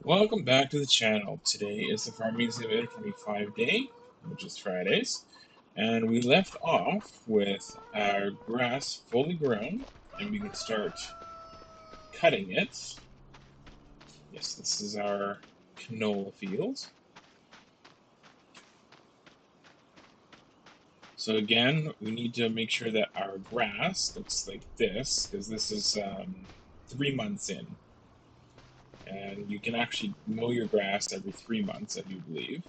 Welcome back to the channel. Today is the Farming Simulator 25 day, which is Fridays, and we left off with our grass fully grown, and we can start cutting it. Yes, this is our canola field. So again, we need to make sure that our grass looks like this, because this is 3 months in. And you can actually mow your grass every 3 months, I do believe,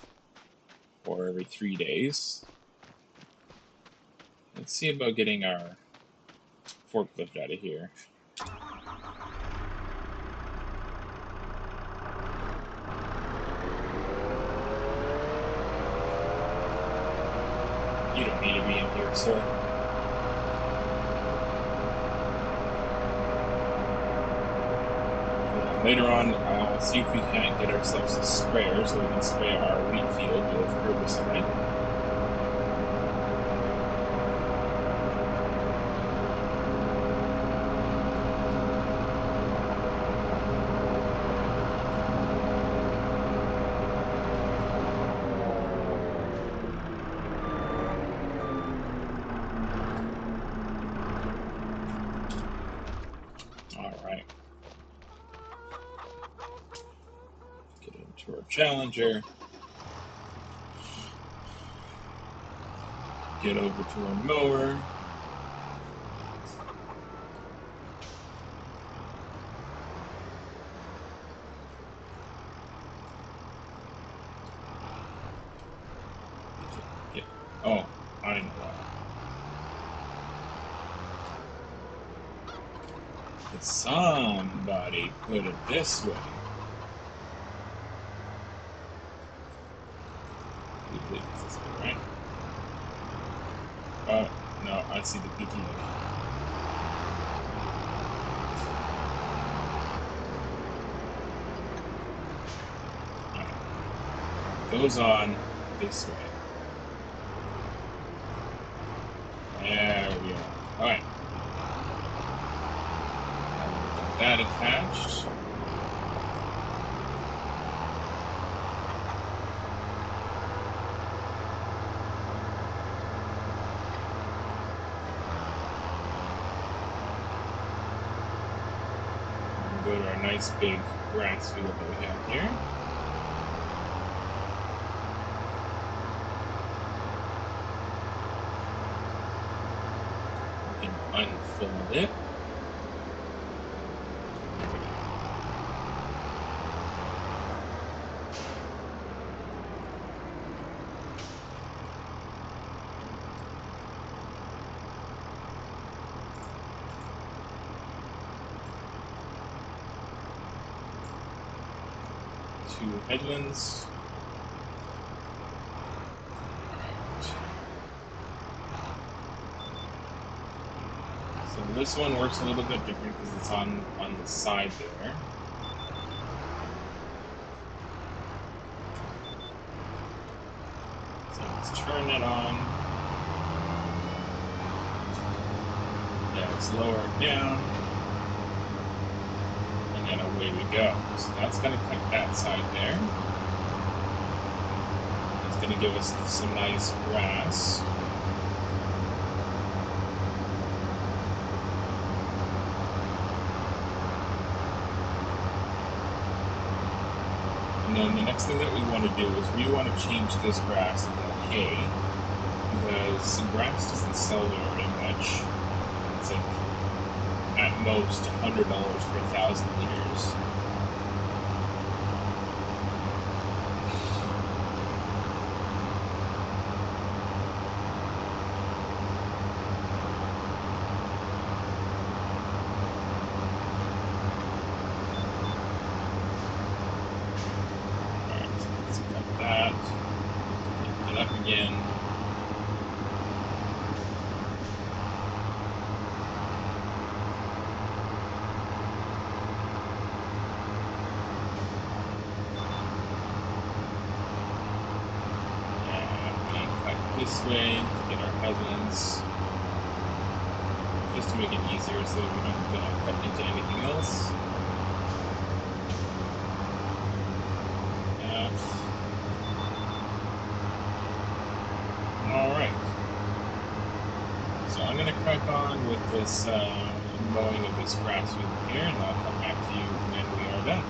or every 3 days. Let's see about getting our forklift out of here. You don't need to be in here, sir. Later on, I'll see if we can't get ourselves a sprayer so we can spray our wheat field with herbicide. Alright. Get into our Challenger. Get over to our mower. Oh, I know why. Somebody put it this way. I believe it's this way, right? Oh, no, I see the peaking. Goes on this way. There we are. Alright. Got that attached. We'll go to our nice big grass field that we have here. We can unfold it. Two headlands. So this one works a little bit different because it's on the side there. So let's turn it on. Yeah, let's lower it down. And then away we go. So that's going to cut that side there. It's going to give us some nice grass. And then the next thing that we want to do is we want to change this grass into hay, because grass doesn't sell very much. It's like at most $100 per 1,000 liters. Again. And we cut this way to get our headlands, just to make it easier so we don't cut into anything else. I'm gonna crack on with this mowing of this grass field here, and I'll come back to you when we are done.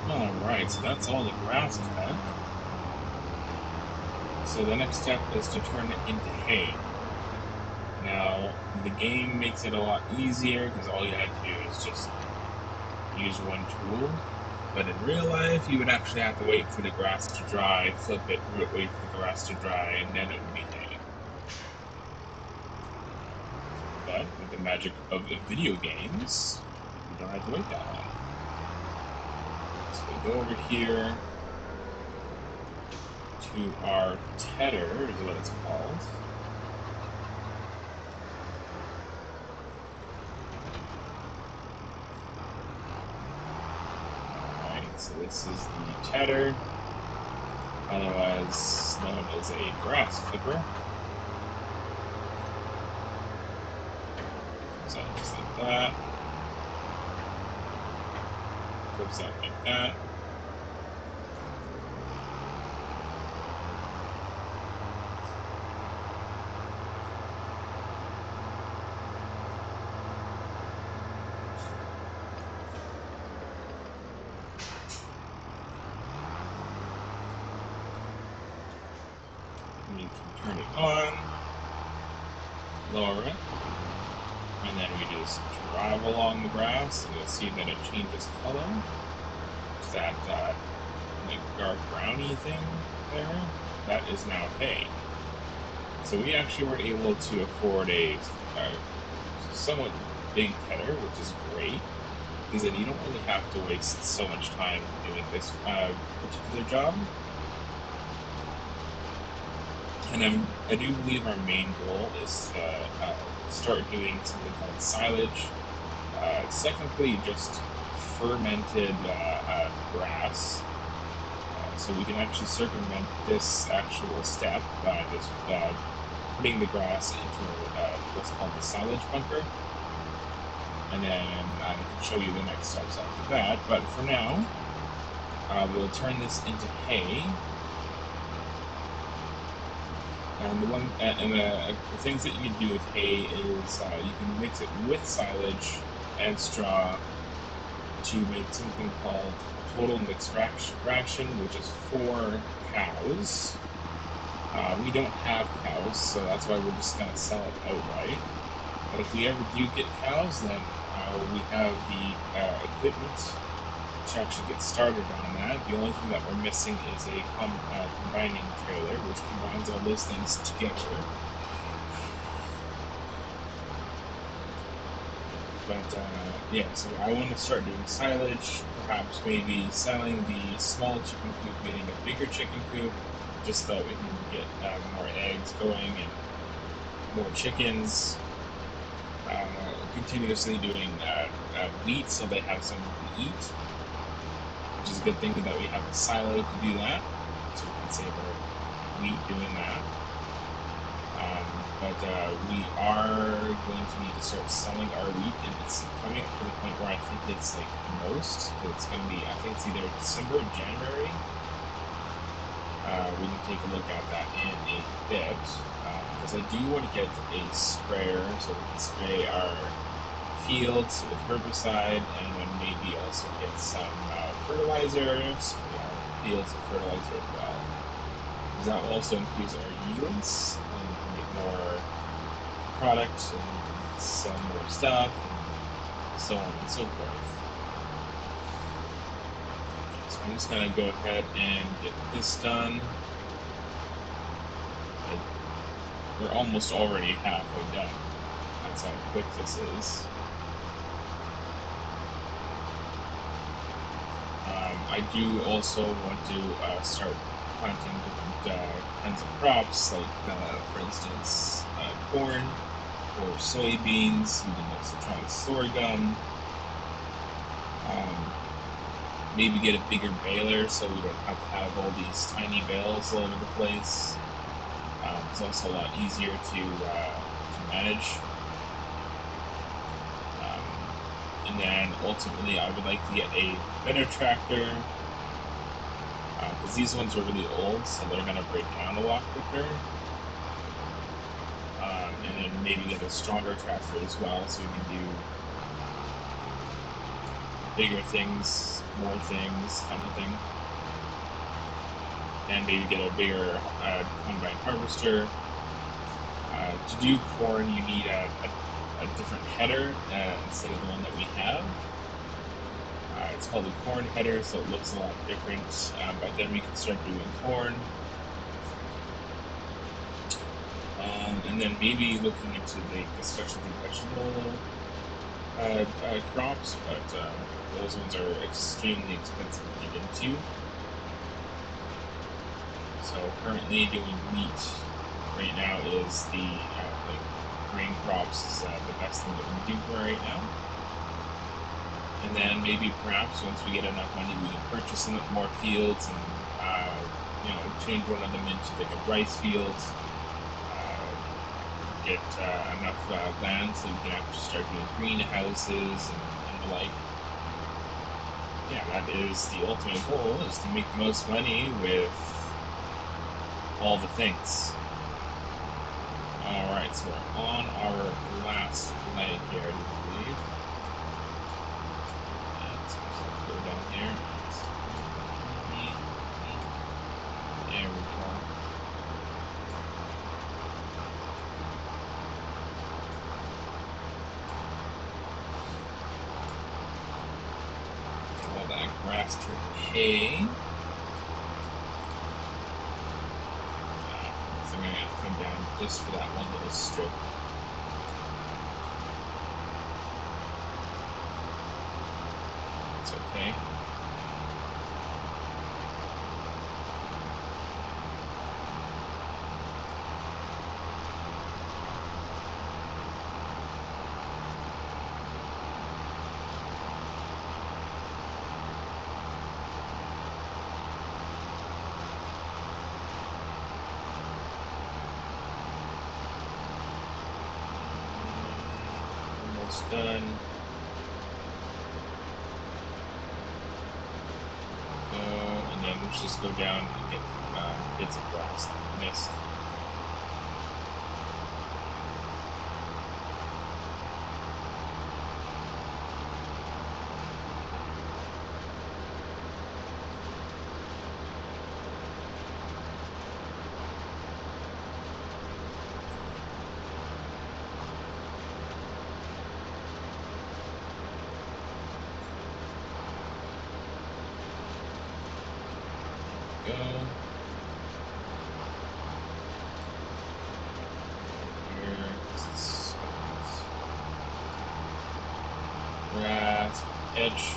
Alright, so that's all the grass cut. So the next step is to turn it into hay. Now, the game makes it a lot easier because all you had to do is just use one tool. But in real life, you would actually have to wait for the grass to dry, flip it, wait for the grass to dry, and then it would be hay. But with the magic of the video games, you don't have to wait that long. So we go over here to our tedder, is what it's called. Alright, so this is the tedder, otherwise known as a grass flipper. So just like that. Flips out like that. And you can turn it on, lower it, and then we just drive along the grass, and you'll see that it changes color. It's that like dark browny thing there. That is now hay. So we actually were able to afford a somewhat big tedder, which is great, because then you don't really have to waste so much time doing this particular job. And I do believe our main goal is to start doing something called silage. It's technically just fermented grass. So we can actually circumvent this actual step by just putting the grass into what's called the silage bunker. And then I can show you the next steps after that. But for now, we'll turn this into hay. And the things that you can do with hay is you can mix it with silage and straw to make something called a total mixed ration, which is 4 cows. We don't have cows, so that's why we're just going to sell it outright. But if we ever do get cows, then we have the equipment to actually get started on that. The only thing that we're missing is a combining trailer, which combines all those things together. But yeah, so I want to start doing silage, perhaps maybe selling the small chicken coop, getting a bigger chicken coop, just so that we can get more eggs going and more chickens. Continuously doing wheat so they have something to eat, which is a good thing that we have a silo to do that, so we can save our wheat doing that. But we are going to need to start selling our wheat, and it's coming up to the point where I think it's like the most. It's going to be, I think it's either December or January. We can take a look at that in a bit, because I do want to get a sprayer so we can spray our fields with herbicide, and then maybe also get some fertilizers for our fields with fertilizer as well. Because that will also increase our yields, and we can get more products and sell more stuff, and so on and so forth. So I'm just gonna go ahead and get this done. We're almost already halfway done. That's how quick this is. I do also want to start planting different kinds of crops, like for instance corn or soybeans. We can also try sorghum. Maybe get a bigger baler so we don't have to have all these tiny bales all over the place. It's also a lot easier to manage. And then ultimately I would like to get a better tractor, because these ones are really old, so they're going to break down a lot quicker. And then maybe get a stronger tractor as well, so we can do bigger things, more things, kind of thing. And maybe get a bigger combine harvester. To do corn, you need a different header instead of the one that we have. It's called a corn header, so it looks a lot different, but then we can start doing corn. And then maybe looking into the specialty vegetable crops, but those ones are extremely expensive to get into. So currently doing wheat right now is the like grain crops is the best thing that we can do for right now. And then maybe perhaps once we get enough money, we can purchase some more fields and change one of them into like a rice field. Get enough land so we can actually start doing greenhouses and the like. Yeah, that is the ultimate goal: is to make the most money with all the things. All right, so we're on our last leg here, I believe. Go down here. There we go. Get all that grass to hay. So I'm going to have to come down just for that one little strip. It's okay. Almost done. And then let's just go down and get bits of grass that we missed. Go. Here. much.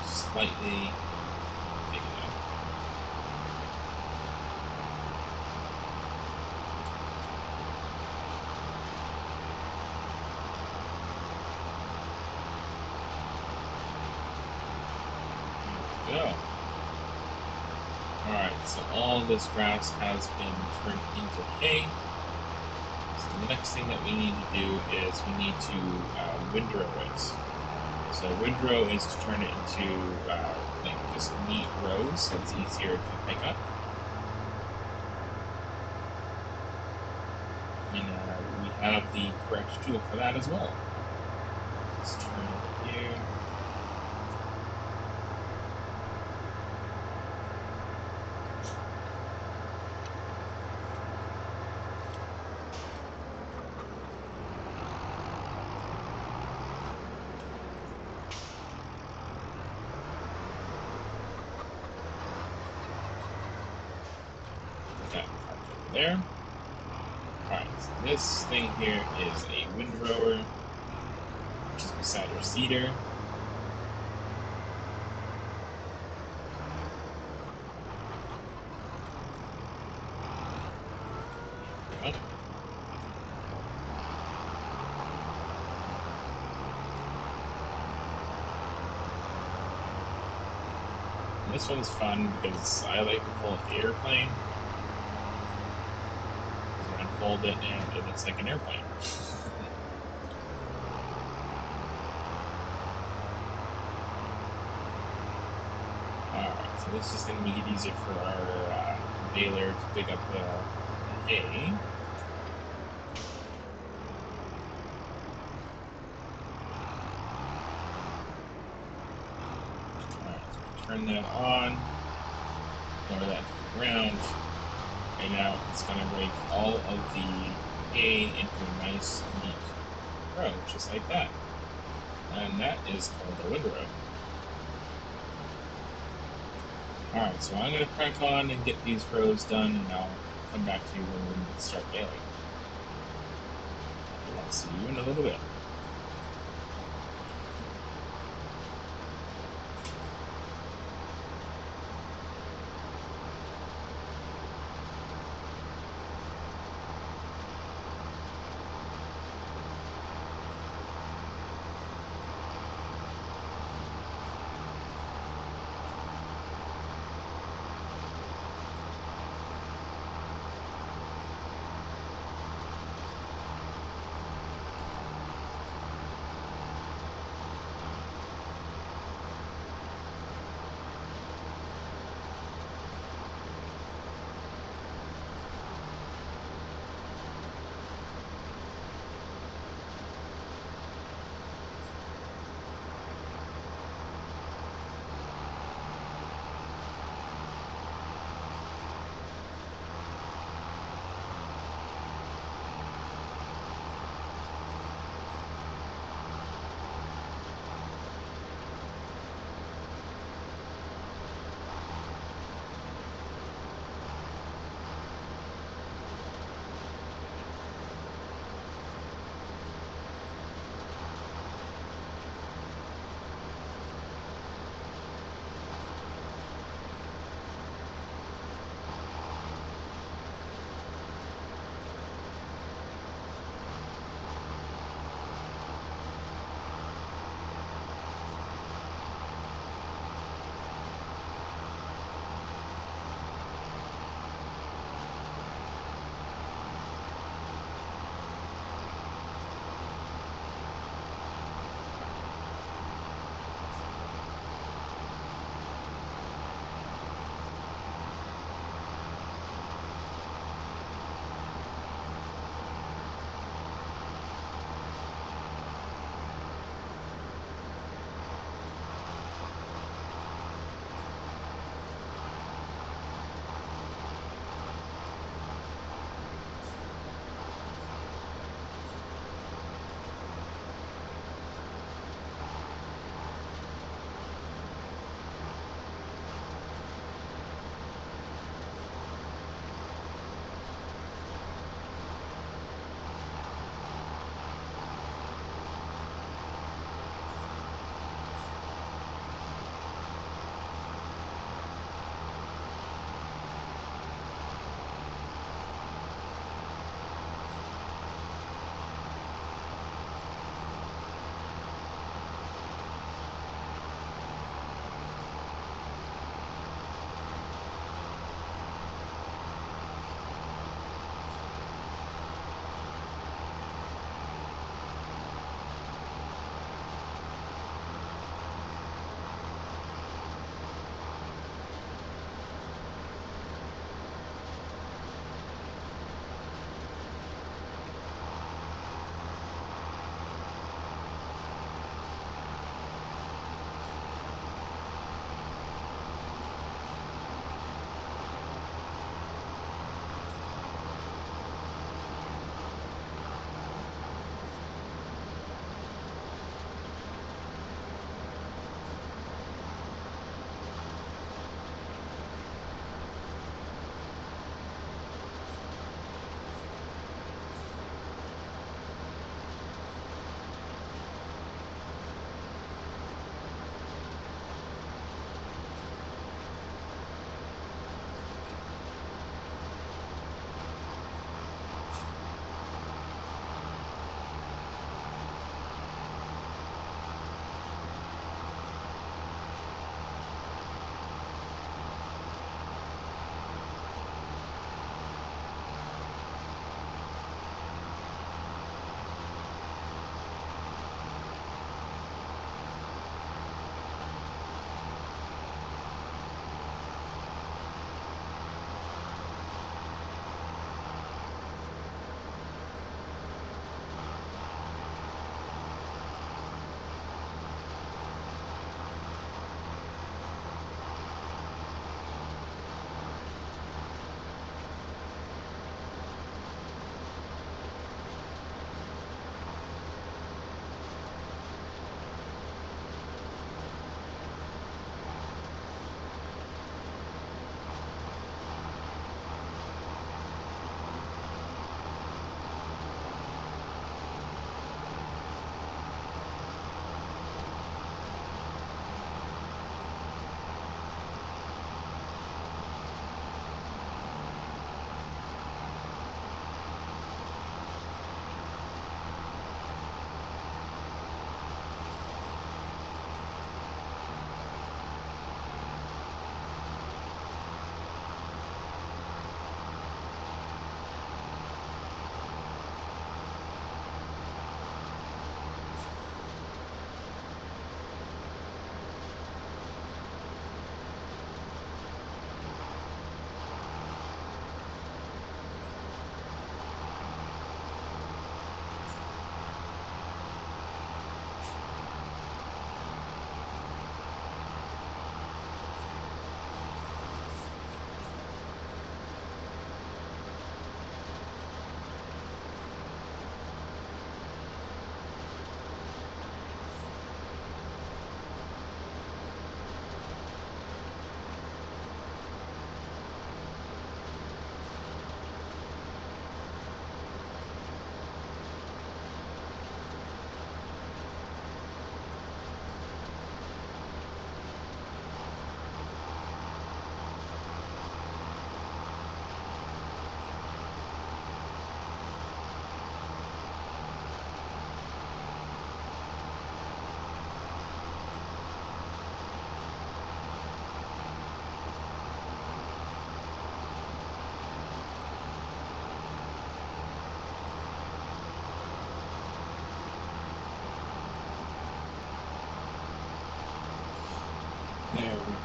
Slightly take it out. There we go. Alright, so all this grass has been turned into hay. So the next thing that we need to do is we need to windrow it. So windrow is to turn it into like just neat rows, so it's easier to pick up. And we have the correct tool for that as well. Let's turn it here. That parked over there. Alright, so this thing here is a windrower, which is beside our seeder. There we go. And this one's fun because I like to pull up the airplane. So I unfold it and it looks like an airplane. Alright, so this is going to make it easier for our baler to pick up the hay. Alright, so turn that on, lower that to the ground, and now it's going to rake all of the hay into a nice, neat row, just like that. And that is called a windrow. Alright, so I'm going to crack on and get these rows done, and I'll come back to you when we start baling. I'll see you in a little bit.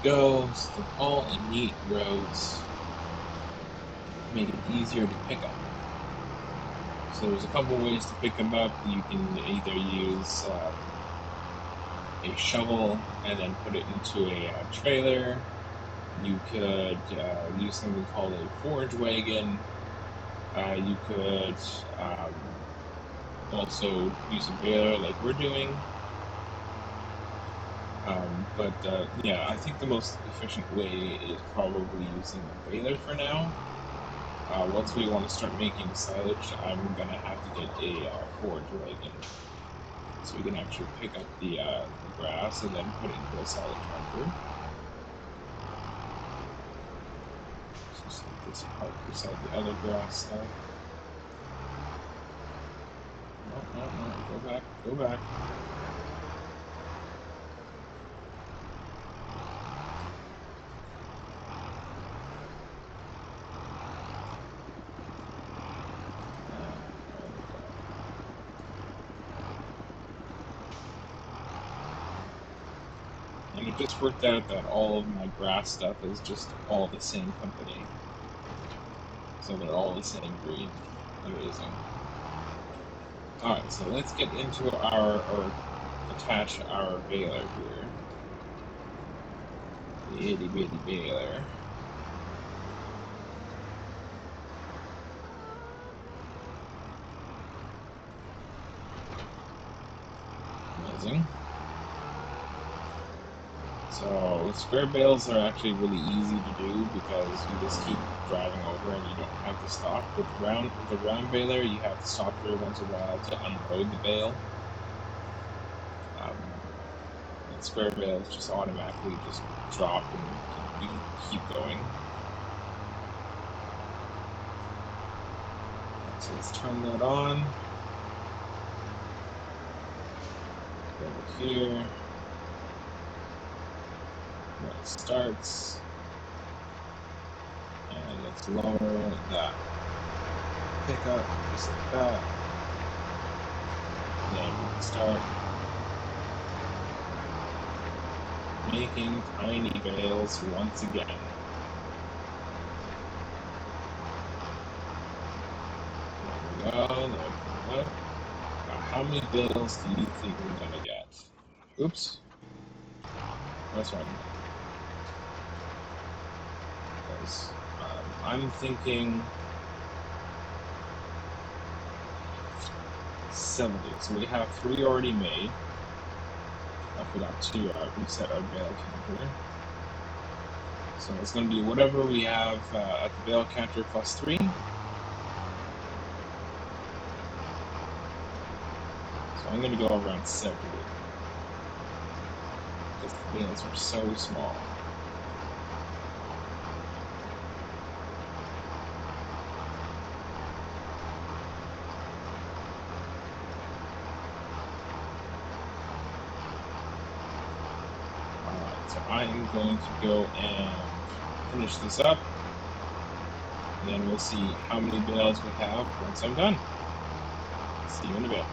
go, so they're all in neat rows to make it easier to pick up. So there's a couple ways to pick them up. You can either use a shovel and then put it into a trailer. You could use something called a forage wagon. You could also use a baler like we're doing. But yeah, I think the most efficient way is probably using a baler for now. Once we want to start making silage, I'm gonna have to get a forage wagon, so we can actually pick up the grass and then put it into a silage bunker. Just like this part beside the other grass stuff. No, no, no, go back, go back. And it just worked out that all of my grass stuff is just all the same company. So they're all the same breed. Amazing. Alright, so let's get into or attach our baler here. The itty bitty baler. Amazing. So square bales are actually really easy to do because you just keep driving over and you don't have to stop. With the round baler, you have to stop every once in a while to unload the bale. And square bales just automatically just drop and you can keep going. So let's turn that on. Go over here. When it starts, and let's lower that pickup just like that. And then we can start making tiny bales once again. There we go, there we go. Now, how many bales do you think we're gonna get? Oops. That's right. Because I'm thinking 70. So we have 3 already made. I forgot to reset our bale counter. So it's going to be whatever we have at the bale counter plus 3. So I'm going to go around 70. Because the bales are so small. Alright, so I am going to go and finish this up. And then we'll see how many bales we have once I'm done. See you in a bit.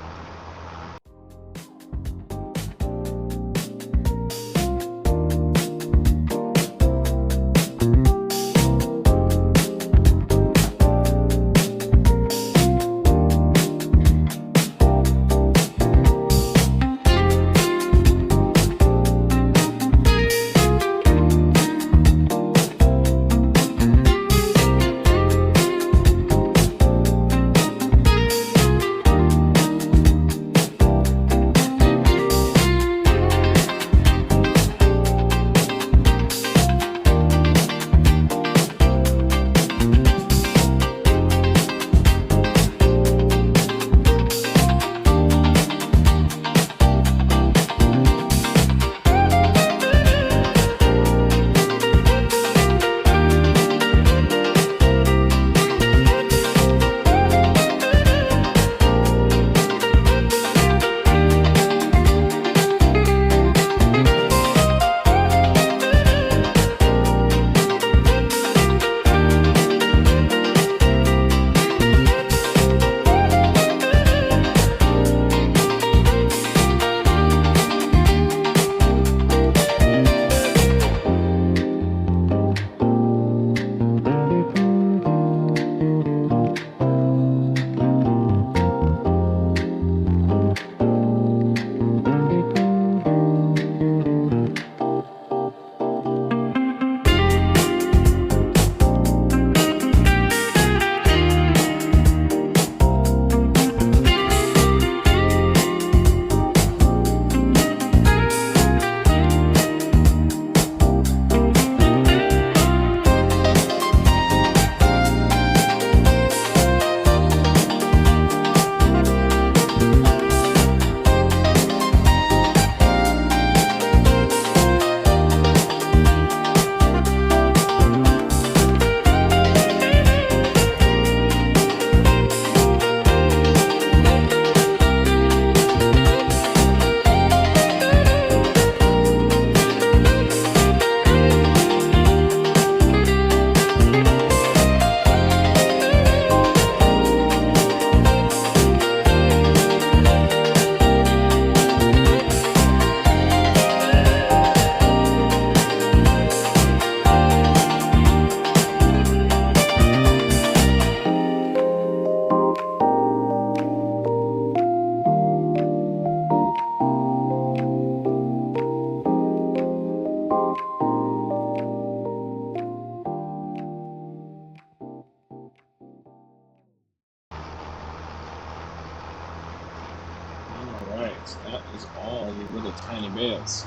tiny bales.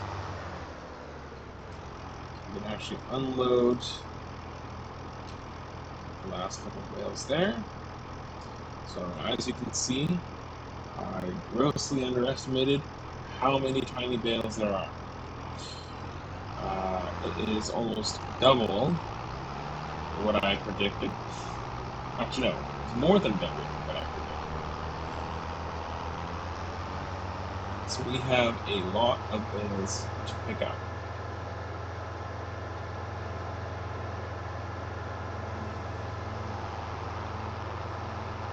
We can actually unload the last couple of bales there. So as you can see, I grossly underestimated how many tiny bales there are. It is almost double what I predicted. Actually, no, it's more than double what I predicted. So we have a lot of bales to pick up.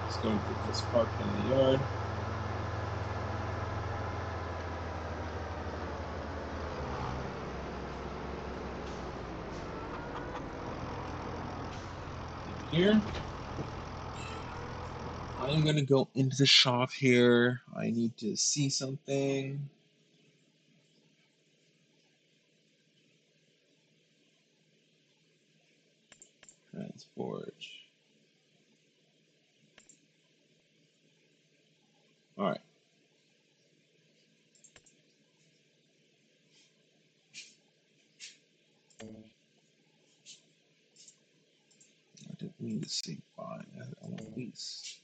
Let's go and put this parked in the yard. Here. I'm gonna go into the shop here. I need to see something. Transport. All right. I didn't mean to say buy. I want lease.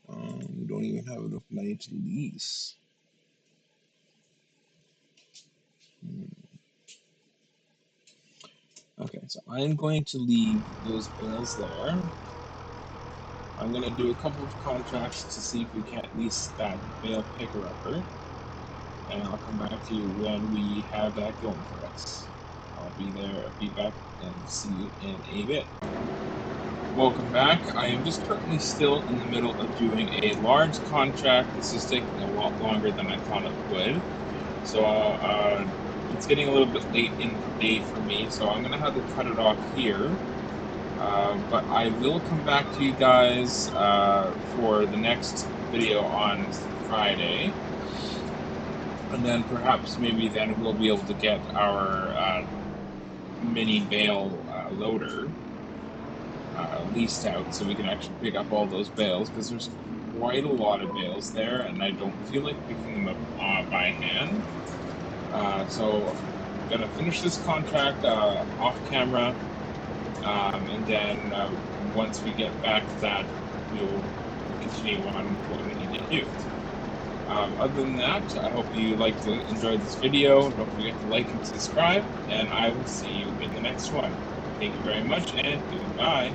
We don't even have enough money to lease. Okay, so I'm going to leave those bales there. I'm going to do a couple of contracts to see if we can't lease that bale picker-upper. And I'll come back to you when we have that going for us. I'll be back and see you in a bit. Welcome back. I am just currently still in the middle of doing a large contract. This is taking a lot longer than I thought it would. So it's getting a little bit late in the day for me, so I'm going to have to cut it off here. But I will come back to you guys for the next video on Friday. And then perhaps maybe then we'll be able to get our mini bale loader leased out so we can actually pick up all those bales, because there's quite a lot of bales there and I don't feel like picking them up by hand. So I'm gonna finish this contract off camera, and then once we get back to that, we'll continue on with what we need to do. Other than that, I hope you enjoyed this video. Don't forget to like and subscribe, and I will see you in the next one. Thank you very much, and goodbye.